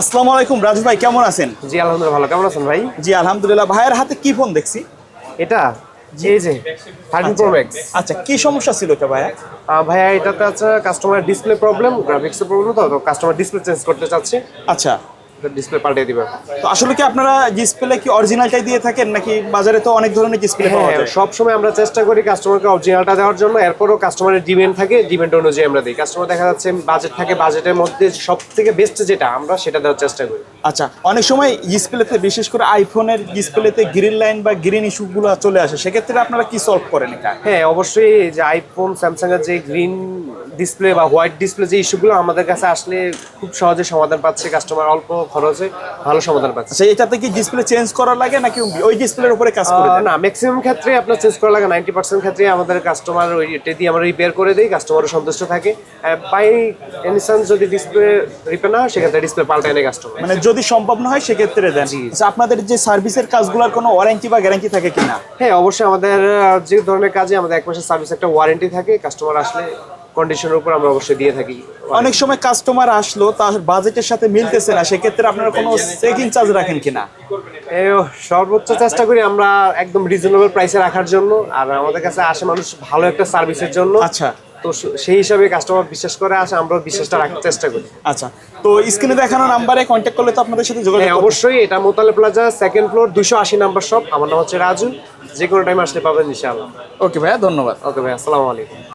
আসসালামু আলাইকুম রাজু ভাই, কেমন আছেন? জি আলহামদুলিল্লাহ ভালো। কেমন আছেন ভাই? জি আলহামদুলিল্লাহ। ভাইয়ের হাতে কি ফোন দেখছি? এটা এই যে 13 প্রো ম্যাক্স। আচ্ছা, কি সমস্যা ছিল এটা ভাইয়া? ভাইয়া এটাতে আছে কাস্টমার ডিসপ্লে প্রবলেম, গ্রাফিক্সের প্রবলেম, তো কাস্টমার ডিসপ্লে চেঞ্জ করতে চাচ্ছে, আচ্ছা, ডিসপ্লে পাল্টে দিবে। তো আসলে কি আপনারা ডিসপ্লে কি অরিজিনালটাই দিয়ে থাকেন নাকি বাজারে তো অনেক ধরনের ডিসপ্লে পাওয়া হ্যাঁ, যায়? সব সময় আমরা চেষ্টা করি কাস্টমারকে অরিজিনালটা দেওয়ার জন্য। এরপরও কাস্টমারের ডিমান্ড থাকে, ডিমান্ড অনুযায়ী আমরা দিই। কাস্টমার দেখা যাচ্ছে বাজেট থাকে, বাজেটের মধ্যে সব থেকে বেস্ট যেটা আমরা সেটা দেওয়ার চেষ্টা করি। আচ্ছা, অনেক সময় ডিসপ্লেতে বিশেষ করে আইফোনের ডিসপ্লেতে গ্রিন লাইন বা গ্রিন ইস্যুগুলো চলে আসে, সেক্ষেত্রে আপনারা কি সলভ করেন এটা? হ্যাঁ অবশ্যই, যে আইফোন স্যামসাং এর যে গ্রিন ডিসপ্লে বা হোয়াইট ডিসপ্লে যে ইস্যুগুলো আমাদের কাছে আসলে খুব সহজে সমাধান পাচ্ছে কাস্টমার, অল্প খরচে ভালো সমাধান পাচ্ছে। আচ্ছা, এটাতে কি ডিসপ্লে চেঞ্জ করা লাগে নাকি ওই ডিসপ্লের উপরে কাজ করে দেন? না, ম্যাক্সিমাম ক্ষেত্রে আপনার চেঞ্জ করা লাগে। 90% ক্ষেত্রে আমাদের কাস্টমার ওইটা দিয়ে আমরা রিপেয়ার করে দিই, কাস্টমারও সন্তুষ্ট থাকে। বাই এনি চান্স যদি ডিসপ্লে রিপেয়ার না হয় সেক্ষেত্রে ডিসপ্লে পাল্টায় নেয় কাস্টমার। মানে যদি সম্ভব না হয় সেক্ষেত্রে দেন। জি। আচ্ছা, আপনাদের যে সার্ভিসের কাজগুলোর কোনো ওয়ারেন্টি বা গ্যারান্টি থাকে কিনা? হ্যাঁ অবশ্যই, আমাদের যে ধরনের কাজে আমাদের 1 মাসের সার্ভিস একটা ওয়ারেন্টি থাকে। কাস্টমার আসলে কন্ডিশনের উপর আমরা অবশ্যই দিয়ে থাকি। অনেক সময় কাস্টমার আসলো তার বাজেটের সাথে মিলতেছে না, সেক্ষেত্রে আপনারা কোনো চেকিং চার্জ রাখেন কিনা? সর্বোচ্চ চেষ্টা করি আমরা একদম রিজনেবল প্রাইসে রাখার জন্য, আর আমাদের কাছে আসে মানুষ ভালো একটা সার্ভিসের জন্য। আচ্ছা তো সেই হিসাবে কাস্টমার বিশ্বাস করে আসে, আমরা বিশ্বাসটা রাখার চেষ্টা করি। আচ্ছা, তো স্ক্রিনে দেখানো নাম্বারে কন্ট্যাক্ট করলে তো আপনাদের সাথে যোগাযোগ হ্যাঁ করতে- অবশ্যই, এটা Motale plaza, second floor, 280 number shop. আমার নাম হচ্ছে রাজু। যে কোনো টাইম আসলে পাবেন ইনশাআল্লাহ। ওকে ভাইয়া, ধন্যবাদ। ওকে ভাই, আসসালামু আলাইকুম।